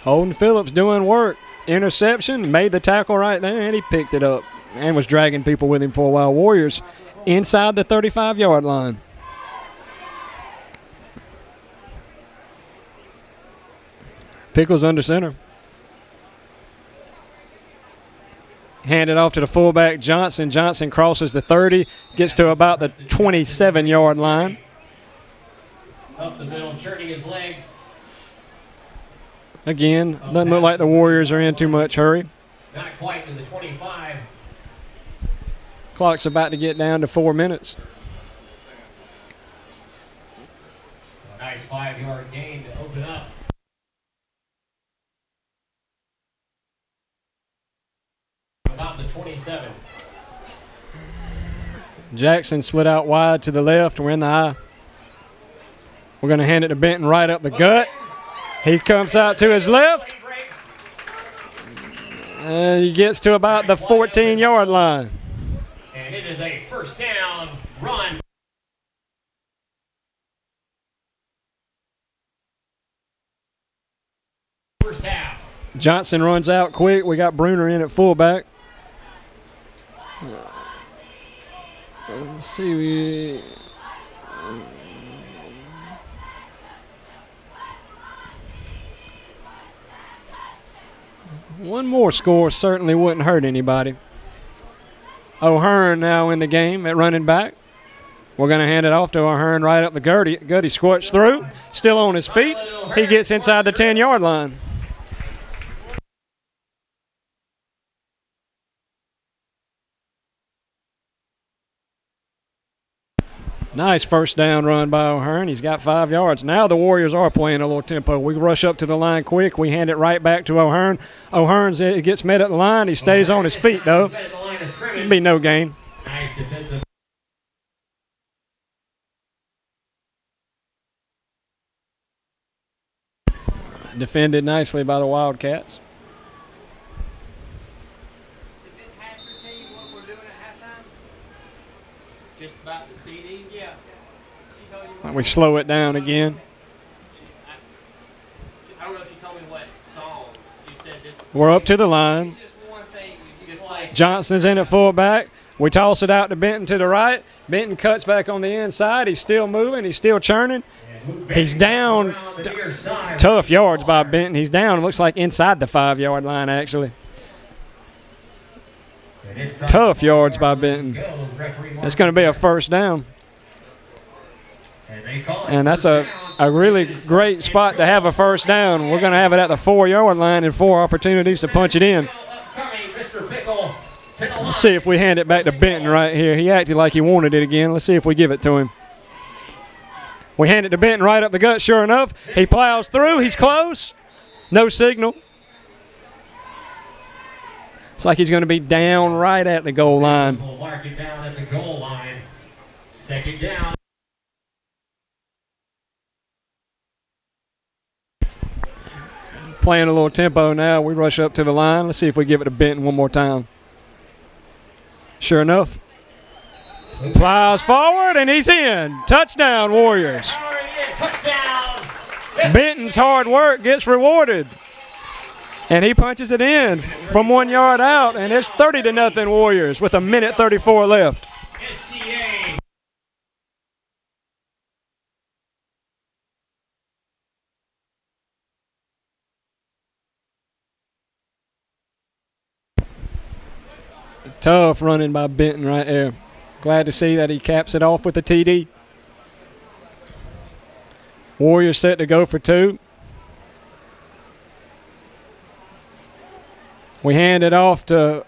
Speaker 1: Holden Phillips doing work. Interception, made the tackle right there, and he picked it up and was dragging people with him for a while. Warriors inside the 35-yard line. Pickles under center. Handed off to the fullback, Johnson. Johnson crosses the 30, gets to about the 27-yard line.
Speaker 2: Up the middle, churning his legs.
Speaker 1: Again, doesn't look like the Warriors are in too much hurry.
Speaker 2: Not quite to the 25.
Speaker 1: Clock's about to get down to 4 minutes.
Speaker 2: A nice 5-yard gain to open up. About the 27.
Speaker 1: Jackson split out wide to the left. We're in the eye. We're going to hand it to Benton right up the gut. He comes out to his left. And he gets to about the 14-yard line.
Speaker 2: And it is a first down run. First half.
Speaker 1: Johnson runs out quick. We got Bruner in at fullback. Let's see. One more score certainly wouldn't hurt anybody. O'Hearn now in the game at running back. We're going to hand it off to O'Hearn right up the Gutty. Gutty squirts through, still on his feet. He gets inside the 10-yard line. Nice first down run by O'Hearn. He's got 5 yards. Now the Warriors are playing a little tempo. We rush up to the line quick. We hand it right back to O'Hearn. O'Hearn gets met at the line. He stays on his feet, though. It'll be no gain.
Speaker 2: Nice defensive.
Speaker 1: Defended nicely by the Wildcats.
Speaker 2: Did Miss Hatcher tell you what we're doing at halftime? Just about the CD? Yeah. She told you what?
Speaker 1: We slow it down again.
Speaker 2: I don't know if she told me what songs. She said this.
Speaker 1: We're up to the line.
Speaker 2: Just one thing. You just play.
Speaker 1: Johnson's in at fullback. We toss it out to Benton to the right. Benton cuts back on the inside. He's still moving. He's still churning. He's down. Tough yards by Benton. He's down. Looks like inside the 5-yard line, actually. Tough yards by Benton. It's going to be a first down. And that's a really great spot to have a first down. We're going to have it at the 4-yard line and 4 opportunities to punch it in. Let's see if we hand it back to Benton right here. He acted like he wanted it again. Let's see if we give it to him. We hand it to Benton right up the gut. Sure enough, he plows through. He's close. No signal. It's like he's going to be down right at the goal line.
Speaker 2: We'll mark it down at the goal line. Second down.
Speaker 1: Playing a little tempo now. We rush up to the line. Let's see if we give it to Benton one more time. Sure enough. Plows forward, and he's in. Touchdown, Warriors.
Speaker 2: Touchdown.
Speaker 1: Benton's hard work gets rewarded. And he punches it in from 1 yard out, and it's 30-0 Warriors with 1:34 left.
Speaker 2: SGA.
Speaker 1: Tough running by Benton right there. Glad to see that he caps it off with a TD. Warriors set to go for 2. We hand it off to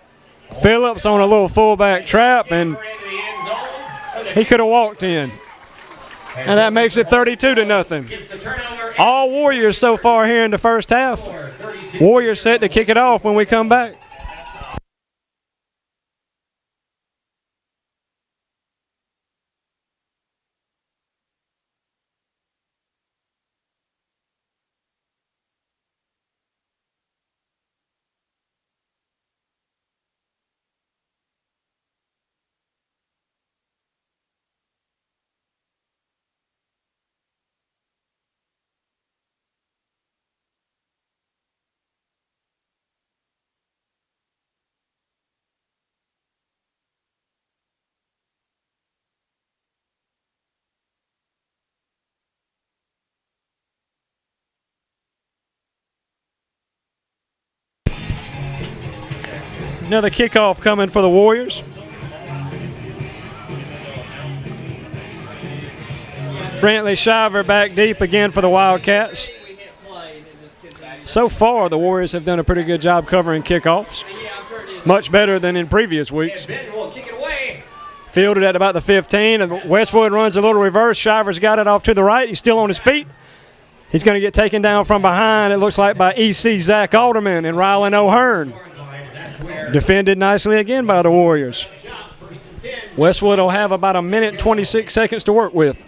Speaker 1: Phillips on a little fullback trap, and he could have walked in. And that makes it 32-0. All Warriors so far here in the first half. Warriors set to kick it off when we come back. Another kickoff coming for the Warriors. Brantley Shiver back deep again for the Wildcats. So far, the Warriors have done a pretty good job covering kickoffs. Much better than in previous weeks. Fielded at about the 15, and Westwood runs a little reverse. Shiver's got it off to the right. He's still on his feet. He's going to get taken down from behind, it looks like, by EC Zach Alderman and Rylan O'Hearn. Defended nicely again by the Warriors. Westwood will have about 1:26 to work with.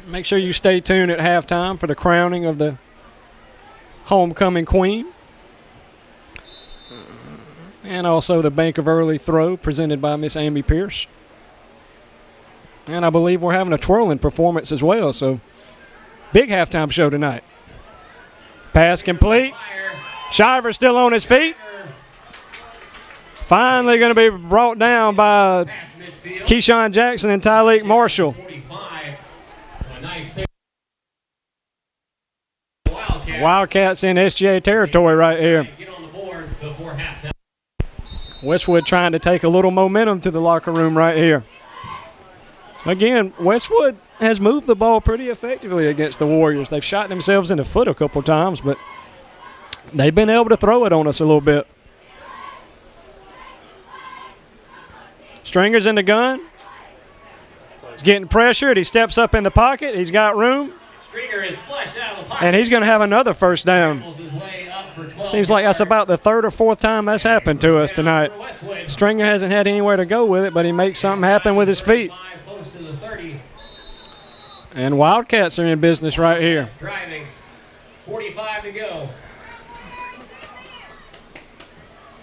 Speaker 1: Make sure you stay tuned at halftime for the crowning of the homecoming queen. And also the Bank of Early Throw presented by Miss Amy Pierce. And I believe we're having a twirling performance as well, so big halftime show tonight. Pass complete. Shiver still on his feet. Finally going to be brought down by Keyshawn Jackson and Tyleek Marshall. Wildcats in SGA territory right here. Westwood trying to take a little momentum to the locker room right here. Again, Westwood has moved the ball pretty effectively against the Warriors. They've shot themselves in the foot a couple times, but they've been able to throw it on us a little bit. Stringer's in the gun. He's getting pressured. He steps up in the pocket. He's got room. Stringer is flushed out of the pocket. And he's going to have another first down. Seems like that's about the third or fourth time that's happened to us tonight. Stringer hasn't had anywhere to go with it, but he makes something happen with his feet. And Wildcats are in business right here.
Speaker 2: Driving. 45 to go.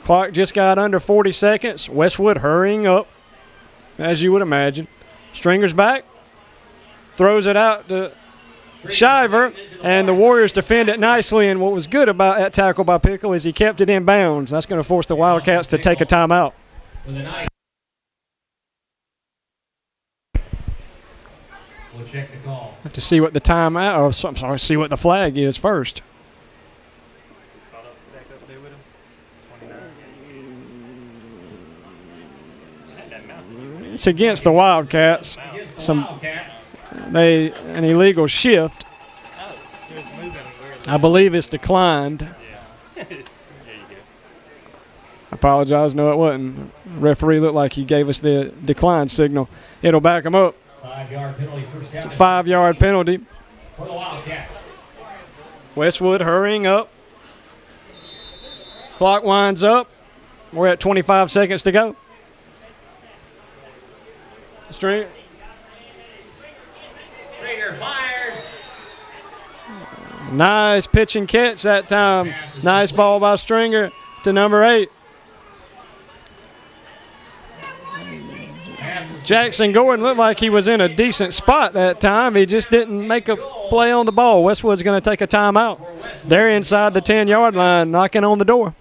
Speaker 1: Clock just got under 40 seconds. Westwood hurrying up, as you would imagine. Stringer's back. Throws it out to Shiver, and the Warriors defend it nicely. And what was good about that tackle by Pickle is he kept it in bounds. That's going to force the Wildcats to take a timeout.
Speaker 2: We'll check the call.
Speaker 1: Have to see what the timeout, or I'm sorry, see what the flag is first. It's against the Wildcats. An illegal shift. I believe it's declined. I apologize. No, it wasn't. Referee looked like he gave us the decline signal. It'll back him up.
Speaker 2: 5-yard penalty, first down.
Speaker 1: It's a 5-yard penalty.
Speaker 2: For the Wildcats.
Speaker 1: Westwood hurrying up. Clock winds up. We're at 25 seconds to go. Stringer
Speaker 2: fires.
Speaker 1: Nice pitch and catch that time. Nice ball by Stringer to number 8. Jackson Gordon looked like he was in a decent spot that time. He just didn't make a play on the ball. Westwood's going to take a timeout. They're inside the 10-yard line, knocking on the door.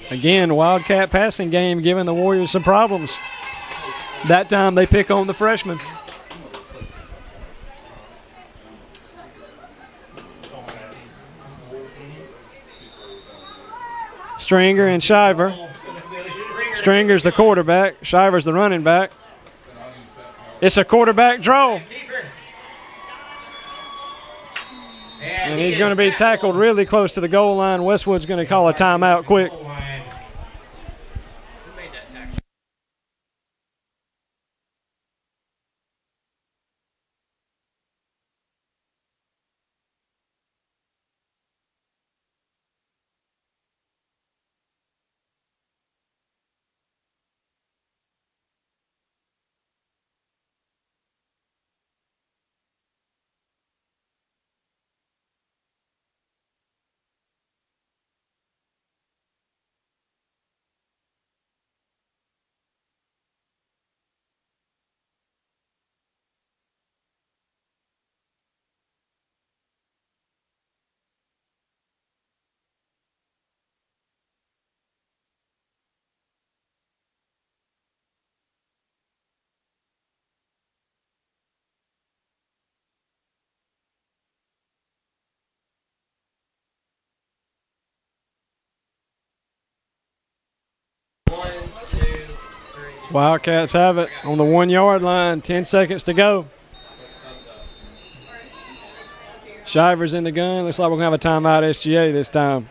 Speaker 1: Again, Wildcat passing game giving the Warriors some problems. That time they pick on the freshman. Stringer and Shiver. Stringer's the quarterback. Shiver's the running back. It's a quarterback draw. And he's going to be tackled really close to the goal line. Westwood's going to call a timeout quick. Wildcats have it on the 1 yard line. 10 seconds to go. Shiver's in the gun. Looks like we're going to have a timeout SGA this time.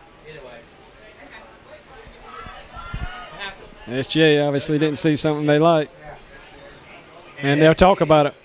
Speaker 1: SGA obviously didn't see something they like. And they'll talk about it.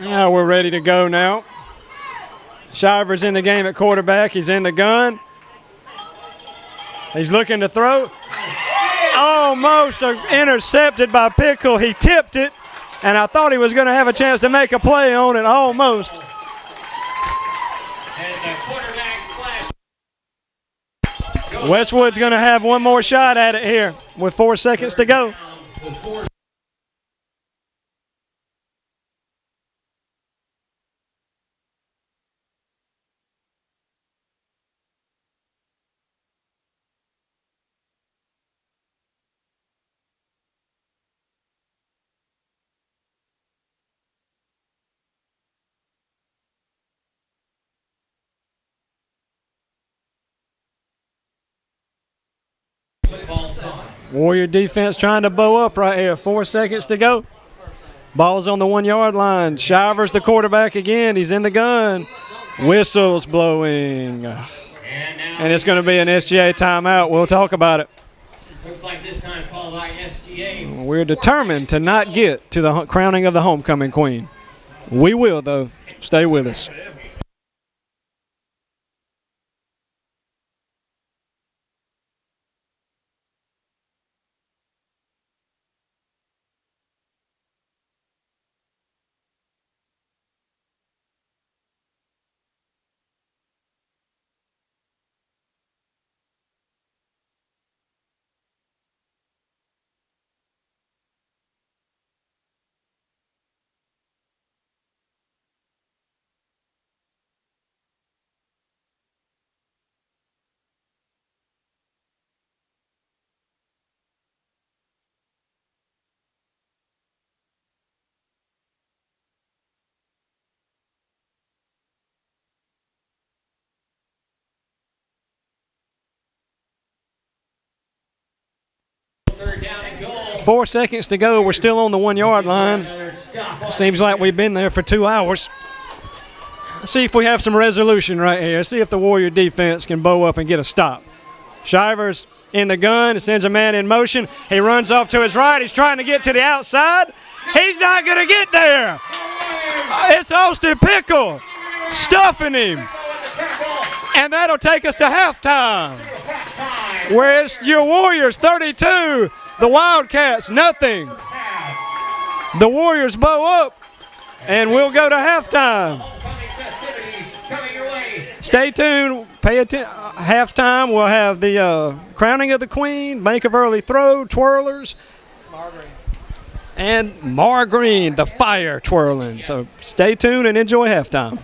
Speaker 1: Now we're ready to go now. Shiver's in the game at quarterback. He's in the gun. He's looking to throw. Almost intercepted by Pickle. He tipped it, and I thought he was going to have a chance to make a play on it. Almost. Westwood's going to have one more shot at it here with 4 seconds to go. Warrior defense trying to bow up right here. 4 seconds to go. Ball's on the 1 yard line. Shiver's the quarterback again. He's in the gun. Whistles blowing. And it's going to be an SGA timeout. We'll talk about it.
Speaker 2: Looks like this time called by SGA.
Speaker 1: We're determined to not get to the crowning of the homecoming queen. We will, though. Stay with us. 4 seconds to go. We're still on the 1 yard line.
Speaker 2: Another stop.
Speaker 1: Seems like we've been there for 2 hours. Let's see if we have some resolution right here. See if the Warrior defense can bow up and get a stop. Shivers in the gun, sends a man in motion. He runs off to his right. He's trying to get to the outside. He's not going to get there. It's Austin Pickle stuffing him. And that'll take us to halftime, where it's your Warriors 32, the Wildcats nothing. The Warriors bow up, and we'll go to halftime. Stay tuned. Pay attention. Halftime, we'll have the crowning of the Queen, Bank of Early Throw, twirlers, and Mar Green, the fire twirling. So stay tuned and enjoy halftime.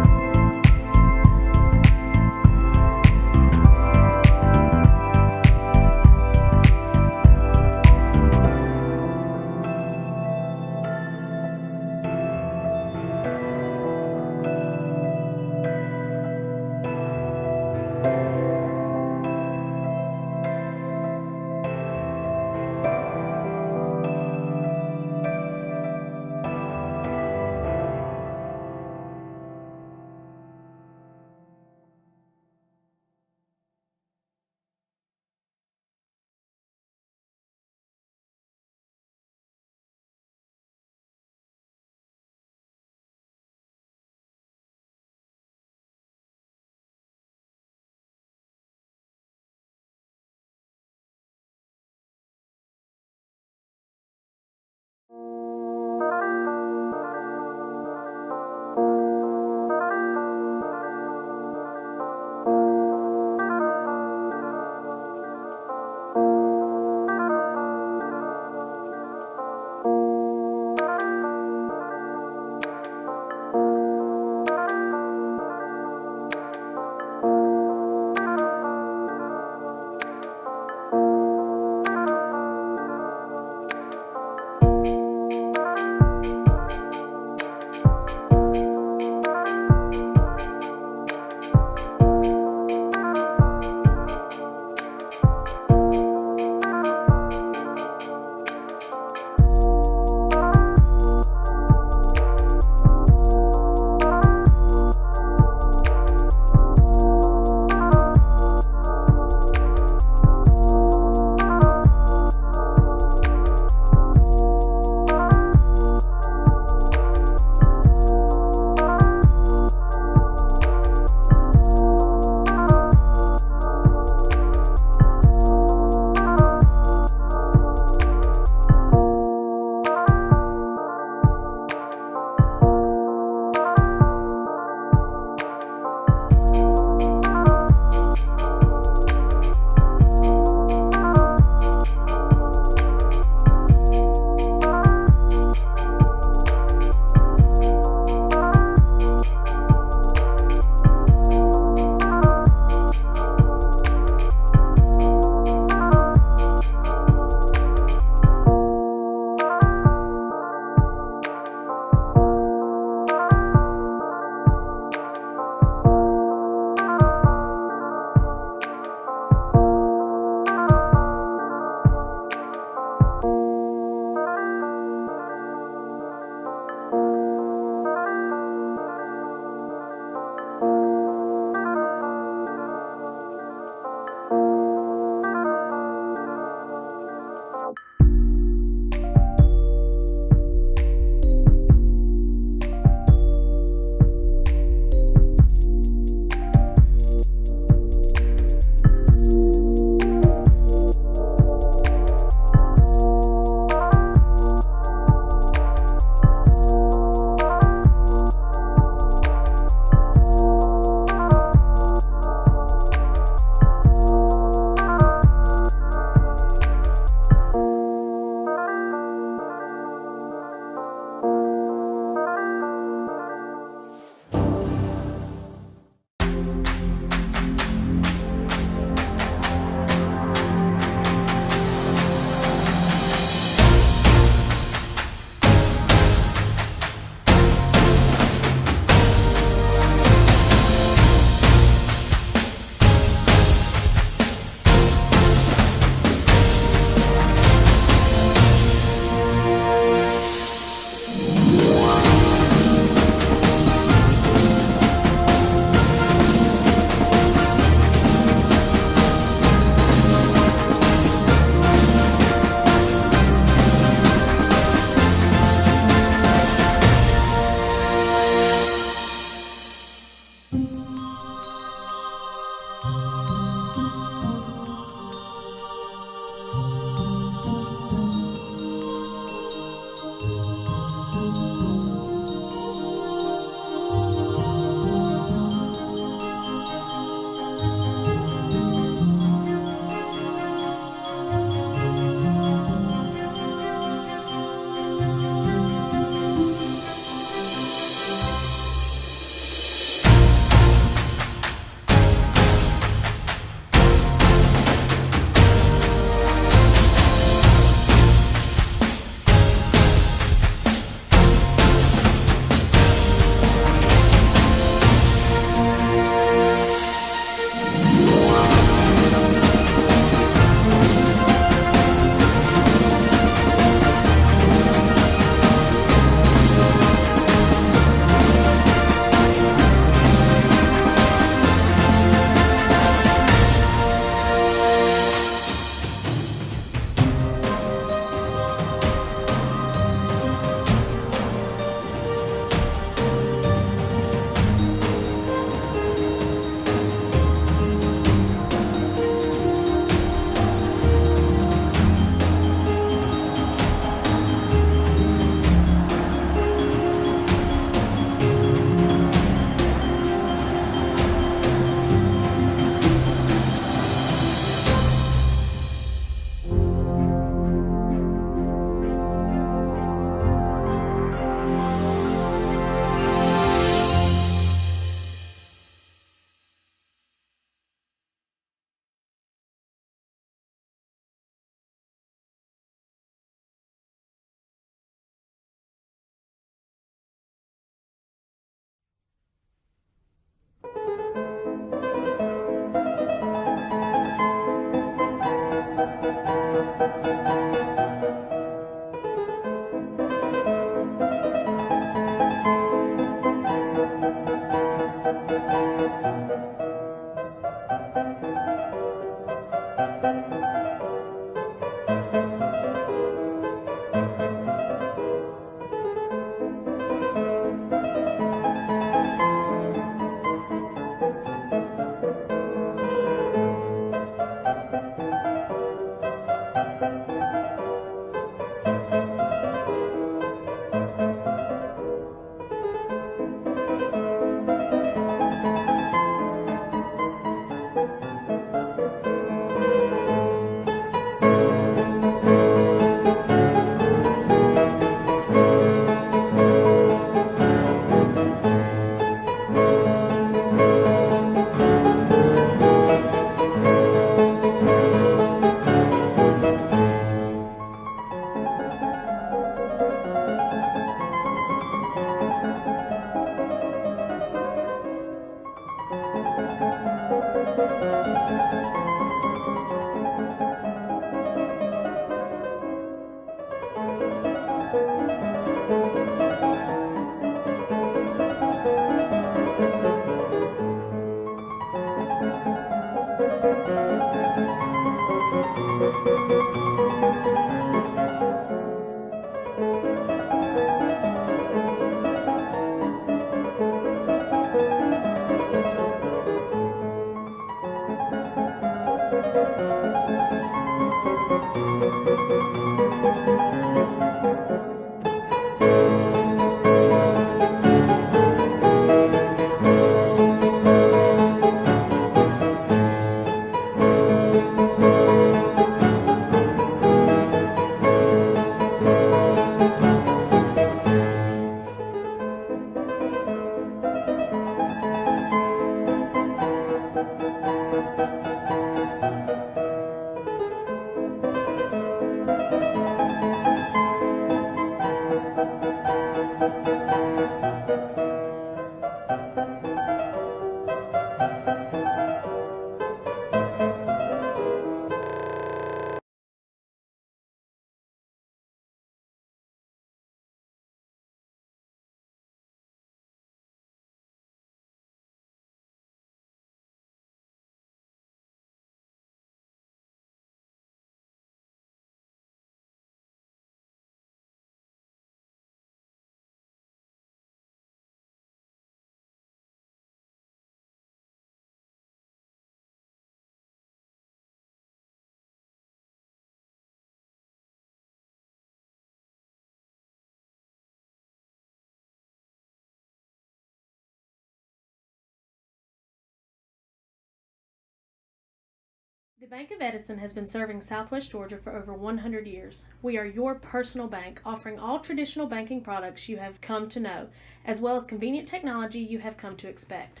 Speaker 8: The Bank of Edison has been serving Southwest Georgia for over 100 years. We are your personal bank, offering all traditional banking products you have come to know, as well as convenient technology you have come to expect.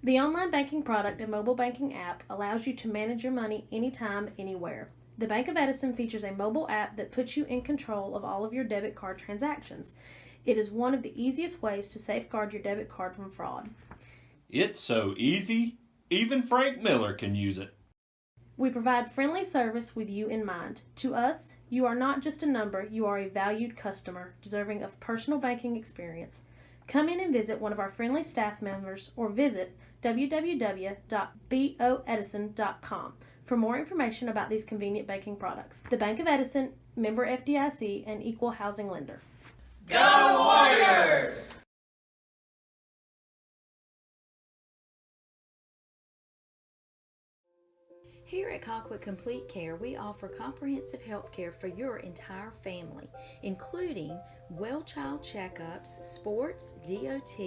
Speaker 8: The online banking product and mobile banking app allows you to manage your money anytime, anywhere. The Bank of Edison features a mobile app that puts you in control of all of your debit card transactions. It is one of the easiest ways to safeguard your debit card from fraud.
Speaker 9: It's so easy, even Frank Miller can use it.
Speaker 8: We provide friendly service with you in mind. To us, you are not just a number, you are a valued customer, deserving of personal banking experience. Come in and visit one of our friendly staff members or visit www.boedison.com for more information about these convenient banking products. The Bank of Edison, member FDIC, and equal housing lender.
Speaker 10: Go Warriors!
Speaker 3: Here at Colquitt Complete Care, we offer comprehensive health care for your entire family, including well-child checkups, sports, DOT,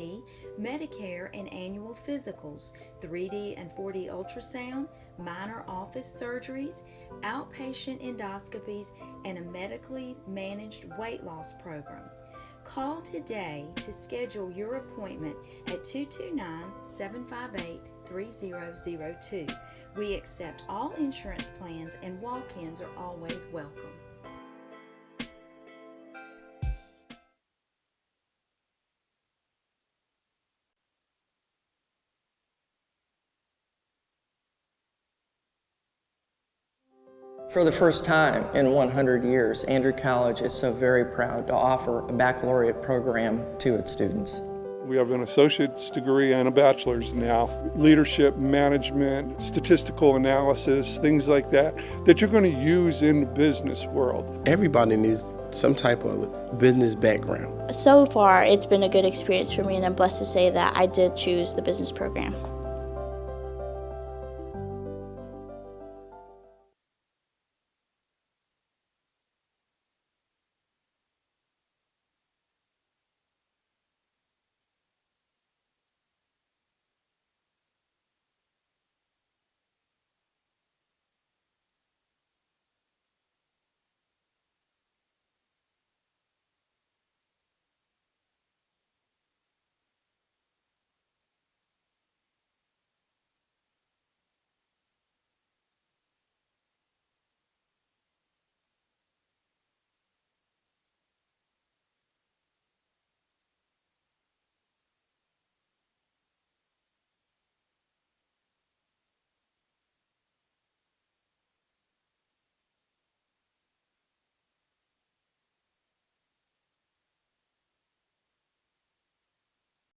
Speaker 3: Medicare and annual physicals, 3D and 4D ultrasound, minor office surgeries, outpatient endoscopies, and a medically managed weight loss program. Call today to schedule your appointment at 229-758-3002. We accept all insurance plans and walk-ins are always welcome.
Speaker 4: For the first time in 100 years, Andrew College is so very proud to offer a baccalaureate program to its students.
Speaker 5: We have an associate's degree and a bachelor's now. Leadership, management, statistical analysis, things like that you're going to use in the business world.
Speaker 6: Everybody needs some type of business background.
Speaker 7: So far, it's been a good experience for me, and I'm blessed to say that I did choose the business program.